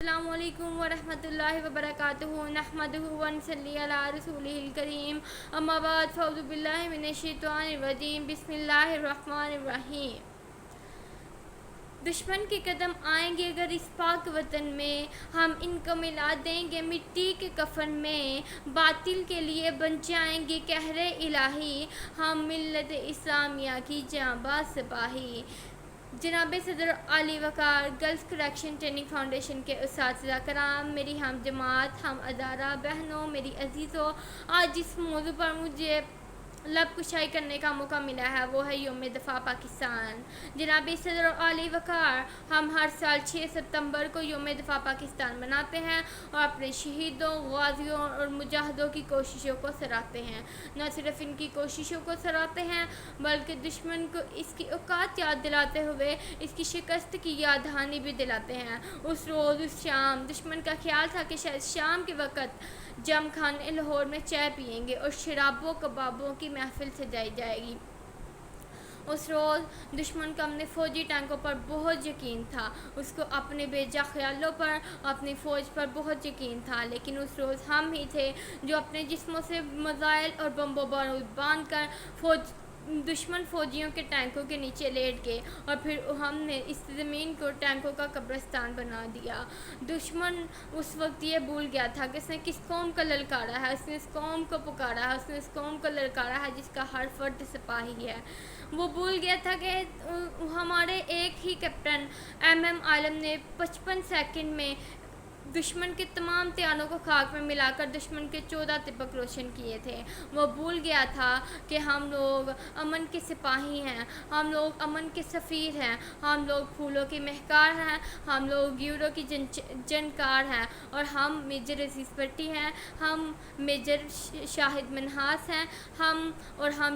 السلام علیکم ورحمۃ اللہ وبرکاتہ نحمدہ ونصلی علی رسولہ الکریم اما بعد فاعوذ باللہ من الشیطان الرجیم بسم اللہ الرحمن الرحیم۔ دشمن کے قدم آئیں گے اگر اس پاک وطن میں، ہم ان کو ملا دیں گے مٹی کے کفن میں، باطل کے لیے بن جائیں گے قہر الہی، ہم ملت اسلامیہ کی جانباز سپاہی۔ جناب صدر علی وقار گرلز کریکشن ٹریننگ فاؤنڈیشن کے اساتذہ کرام، میری ہم جماعت ہم ادارہ بہنوں، میری عزیزوں، آج جس موضوع پر مجھے لب کشائی کرنے کا موقع ملا ہے وہ ہے یوم دفاع پاکستان۔ جناب صدر علی وقار، ہم ہر سال 6 ستمبر کو یوم دفاع پاکستان مناتے ہیں اور اپنے شہیدوں، غازیوں اور مجاہدوں کی کوششوں کو سراہتے ہیں۔ نہ صرف ان کی کوششوں کو سراہتے ہیں بلکہ دشمن کو اس کی اوقات یاد دلاتے ہوئے اس کی شکست کی یاد دہانی بھی دلاتے ہیں۔ اس روز اس شام دشمن کا خیال تھا کہ شاید شام کے وقت جم خانے لاہور میں چائے پیئیں گے اور شرابوں کبابوں کی محفل سجائی جائے گی۔ اس روز دشمن کو اپنے فوجی ٹینکوں پر بہت یقین تھا، اس کو اپنے بیجا خیالوں پر، اپنی فوج پر بہت یقین تھا، لیکن اس روز ہم ہی تھے جو اپنے جسموں سے میزائل اور بم و بارود باندھ کر دشمن فوجیوں کے ٹینکوں کے نیچے لیٹ گئے اور پھر ہم نے اس زمین کو ٹینکوں کا قبرستان بنا دیا۔ دشمن اس وقت یہ بھول گیا تھا کہ اس نے کس قوم کا للکارا ہے، اس نے اس قوم کو پکارا ہے، اس نے اس قوم کو للکارا ہے جس کا ہر فرد سپاہی ہے۔ وہ بھول گیا تھا کہ ہمارے ایک ہی کیپٹن ایم عالم نے 55 سیکنڈ میں دشمن کے تمام تیانوں کو خاک میں ملا کر دشمن کے 14 تبک روشن کیے تھے۔ وہ بھول گیا تھا کہ ہم لوگ امن کے سپاہی ہیں، ہم لوگ امن کے سفیر ہیں، ہم لوگ پھولوں کی مہکار ہیں، ہم لوگ گیوروں کی جنکار ہیں اور ہم میجر عزیز بٹی ہیں، ہم میجر شاہد منہاس ہیں، ہم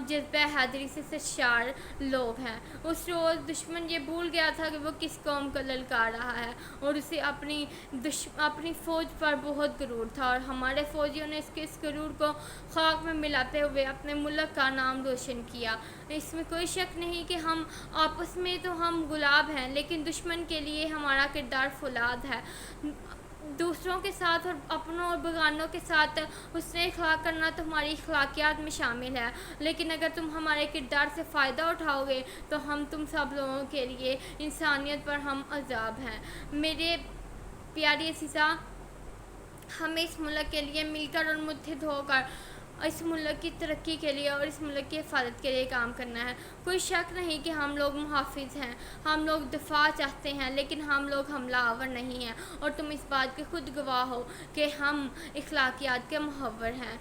جذبہ حیدری سے سرشار لوگ ہیں۔ اس روز دشمن یہ بھول گیا تھا کہ وہ کس قوم کو للکار رہا ہے اور اسے اپنی فوج پر بہت غرور تھا اور ہمارے فوجیوں نے اس غرور کو خاک میں ملاتے ہوئے اپنے ملک کا نام روشن کیا۔ اس میں کوئی شک نہیں کہ ہم آپس میں تو ہم گلاب ہیں لیکن دشمن کے لیے ہمارا کردار فولاد ہے۔ دوسروں کے ساتھ اور اپنوں اور بیگانوں کے ساتھ حسن اخلاق کرنا تو ہماری اخلاقیات میں شامل ہے، لیکن اگر تم ہمارے کردار سے فائدہ اٹھاؤ گے تو ہم تم سب لوگوں کے لیے انسانیت پر ہم عذاب ہیں۔ میرے پیاری عزیزہ، ہمیں اس ملک کے لیے مل کر اور متحد ہو کر اس ملک کی ترقی کے لیے اور اس ملک کی حفاظت کے لیے کام کرنا ہے۔ کوئی شک نہیں کہ ہم لوگ محافظ ہیں، ہم لوگ دفاع چاہتے ہیں لیکن ہم لوگ حملہ آور نہیں ہیں اور تم اس بات کے خود گواہ ہو کہ ہم اخلاقیات کے محور ہیں۔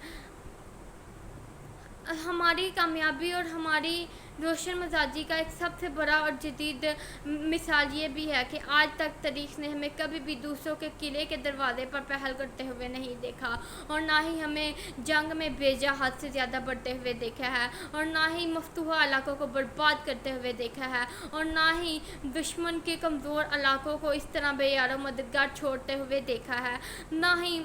ہماری کامیابی اور ہماری روشن مزاجی کا ایک سب سے بڑا اور جدید مثال یہ بھی ہے کہ آج تک تاریخ نے ہمیں کبھی بھی دوسروں کے قلعے کے دروازے پر پہل کرتے ہوئے نہیں دیکھا اور نہ ہی ہمیں جنگ میں بیجا حد سے زیادہ بڑھتے ہوئے دیکھا ہے اور نہ ہی مفتوحہ علاقوں کو برباد کرتے ہوئے دیکھا ہے اور نہ ہی دشمن کے کمزور علاقوں کو اس طرح بے یار و مددگار چھوڑتے ہوئے دیکھا ہے، نہ ہی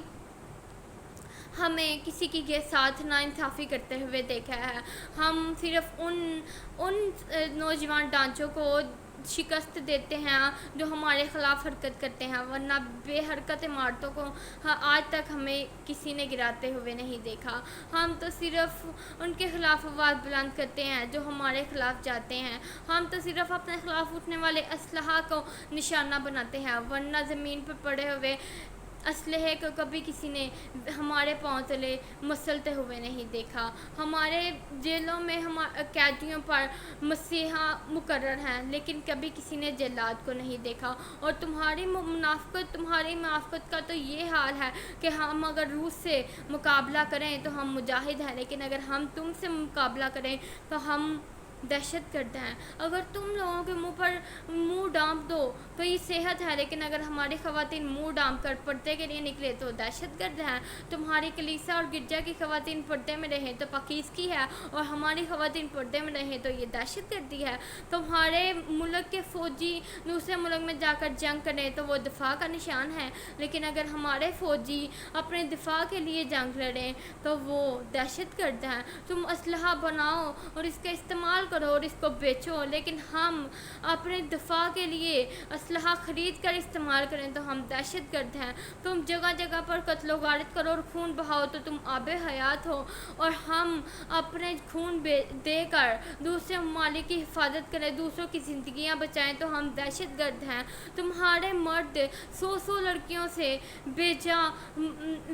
ہمیں کسی کی کے ساتھ ناانصافی کرتے ہوئے دیکھا ہے۔ ہم صرف ان نوجوان ڈانچوں کو شکست دیتے ہیں جو ہمارے خلاف حرکت کرتے ہیں، ورنہ بے حرکت عمارتوں کو آج تک ہمیں کسی نے گراتے ہوئے نہیں دیکھا۔ ہم تو صرف ان کے خلاف آواز بلند کرتے ہیں جو ہمارے خلاف جاتے ہیں، ہم تو صرف اپنے خلاف اٹھنے والے اسلحہ کو نشانہ بناتے ہیں، ورنہ زمین پر پڑے ہوئے اسلحے کو کبھی کسی نے ہمارے پاؤں تلے مسلتے ہوئے نہیں دیکھا۔ ہمارے جیلوں میں قیدیوں پر مسیحا مقرر ہیں لیکن کبھی کسی نے جلاد کو نہیں دیکھا اور تمہاری منافقت کا تو یہ حال ہے کہ ہم اگر روس سے مقابلہ کریں تو ہم مجاہد ہیں، لیکن اگر ہم تم سے مقابلہ کریں تو ہم دہشت گرد ہیں۔ اگر تم لوگوں کے منہ پر منہ ڈانپ دو تو یہ صحت ہے، لیکن اگر ہماری خواتین منہ ڈانپ کر پردے کے لیے نکلے تو دہشت گرد ہیں۔ تمہاری کلیسا اور گرجا کی خواتین پردے میں رہیں تو پاکیزگی ہے اور ہماری خواتین پردے میں رہیں تو یہ دہشت گردی ہے۔ تمہارے ملک کے فوجی دوسرے ملک میں جا کر جنگ کریں تو وہ دفاع کا نشان ہے، لیکن اگر ہمارے فوجی اپنے دفاع کے لیے جنگ لڑیں تو وہ دہشت گرد ہیں۔ تم اسلحہ بناؤ اور اس کا استعمال کرو اور اس کو بیچو، لیکن ہم اپنے دفاع کے لیے اسلحہ خرید کر استعمال کریں تو ہم دہشت گرد ہیں. تم جگہ جگہ پر قتل و غارت کرو اور خون بہاؤ تو تم آب حیات ہو, اور ہم اپنے خون دے کر دوسرے ممالک کی حفاظت کریں, دوسروں کی زندگیاں بچائیں تو ہم دہشت گرد ہیں. تمہارے مرد 100 لڑکیوں سے بے جا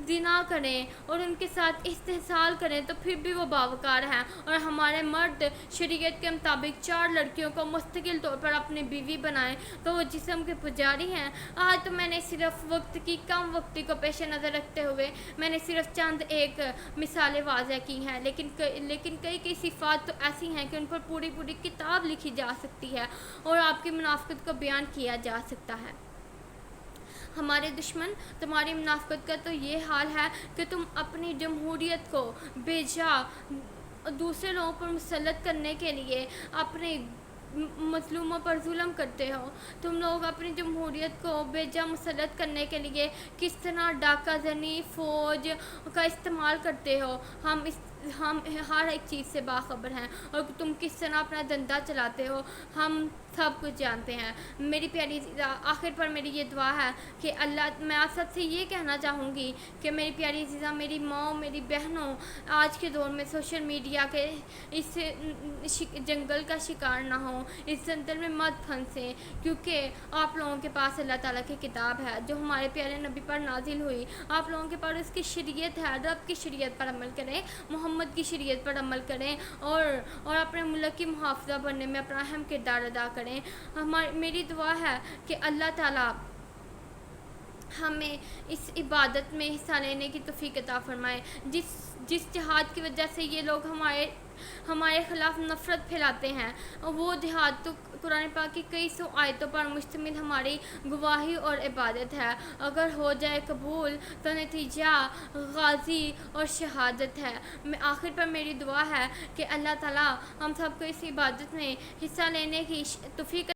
زنا کریں اور ان کے ساتھ استحصال کریں تو پھر بھی وہ باوقار ہیں, اور ہمارے مرد شریعت کے مطابق 4 لڑکیوں کو مستقل طور پر اپنی بیوی بنائیں تو وہ جسم کے پجاری ہیں. آج تو میں نے صرف وقت کی کم وقتی کو پیش نظر رکھتے ہوئے میں نے صرف چند ایک مثالیں واضح کی ہیں, لیکن کئی صفات تو ایسی ہیں کہ ان پر پوری کتاب لکھی جا سکتی ہے اور آپ کی منافقت کو بیان کیا جا سکتا ہے. ہمارے دشمن, تمہاری منافقت کا تو یہ حال ہے کہ تم اپنی جمہوریت کو بے جا دوسرے لوگوں پر مسلط کرنے کے لیے اپنے مظلوموں پر ظلم کرتے ہو. تم لوگ اپنی جمہوریت کو بے جا مسلط کرنے کے لیے کس طرح ڈاکہ زنی فوج کا استعمال کرتے ہو, ہم ہر ایک چیز سے باخبر ہیں, اور تم کس طرح اپنا دھندا چلاتے ہو ہم سب کچھ جانتے ہیں. میری پیاری عزیزہ, آخر پر میری یہ دعا ہے کہ میں آپ سب سے یہ کہنا چاہوں گی کہ میری پیاری عزیزہ, میری ماں, میری بہنوں, آج کے دور میں سوشل میڈیا کے اس جنگل کا شکار نہ ہوں, اس جنگل میں مت پھنسیں, کیونکہ آپ لوگوں کے پاس اللہ تعالیٰ کی کتاب ہے جو ہمارے پیارے نبی پر نازل ہوئی. آپ لوگوں کے پاس اس کی شریعت ہے, رب کی شریعت پر عمل کریں, محمد کی شریعت پر عمل کریں, اور اپنے ملک کی محافظہ بننے میں اپنا اہم کردار ادا کریں. میری دعا ہے کہ اللہ تعالیٰ ہمیں اس عبادت میں حصہ لینے کی توفیق عطا فرمائے. جس جہاد کی وجہ سے یہ لوگ ہمارے خلاف نفرت پھیلاتے ہیں, وہ جہاد تو قرآن پاک کی کئی سو آیتوں پر مشتمل ہماری گواہی اور عبادت ہے. اگر ہو جائے قبول تو نتیجہ غازی اور شہادت ہے. آخر پر میری دعا ہے کہ اللہ تعالیٰ ہم سب کو اس عبادت میں حصہ لینے کی توفیق